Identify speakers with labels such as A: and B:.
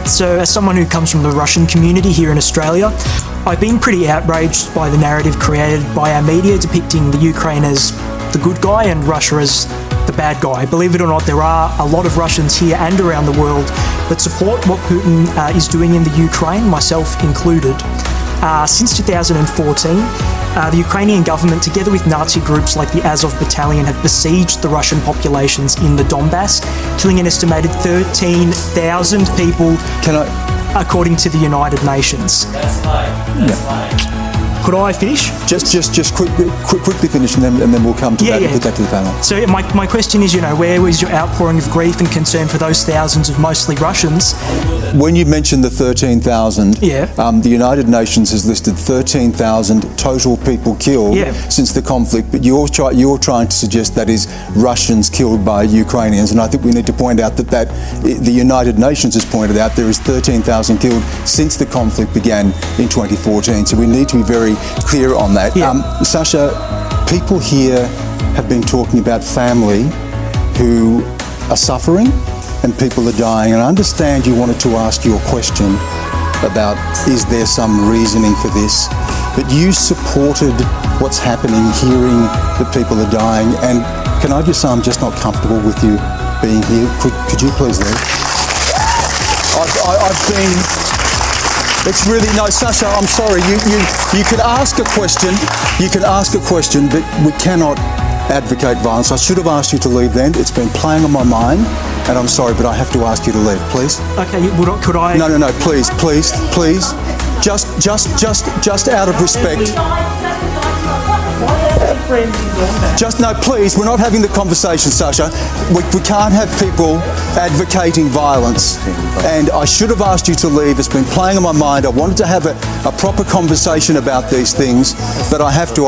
A: So as someone who comes from the Russian community here in Australia, I've been pretty outraged by the narrative created by our media depicting the Ukraine as the good guy and Russia as the bad guy. Believe it or not, there are a lot of Russians here and around the world that support what Putin is doing in the Ukraine, myself included. Since 2014, the Ukrainian government, together with Nazi groups like the Azov Battalion, have besieged the Russian populations in the Donbass, killing an estimated 13,000 people, according to the United Nations.
B: That's fine.
A: Could I finish?
C: Just quickly finish, and then we'll come to that and put that to the panel.
A: So my question is, where was your outpouring of grief and concern for those thousands of mostly Russians?
C: When you mentioned the 13,000, the United Nations has listed 13,000 total people killed since the conflict, but you're trying to suggest that is Russians killed by Ukrainians, and I think we need to point out that the United Nations has pointed out there is 13,000 killed since the conflict began in 2014, so we need to be very clear on that. Sasha, people here have been talking about family who are suffering and people are dying, and I understand you wanted to ask your question about is there some reasoning for this, but you supported what's happening, hearing that people are dying, and can I just say I'm just not comfortable with you being here. Could you please leave? I've been... It's really, no, Sasha, I'm sorry. You can ask a question, but we cannot advocate violence. I should have asked you to leave then. It's been playing on my mind, and I'm sorry, but I have to ask you to leave, please.
A: Okay, could I...
C: No, please. Just out of respect. No, please, we're not having the conversation, Sasha. We can't have people advocating violence. And I should have asked you to leave. It's been playing on my mind. I wanted to have a proper conversation about these things, but I have to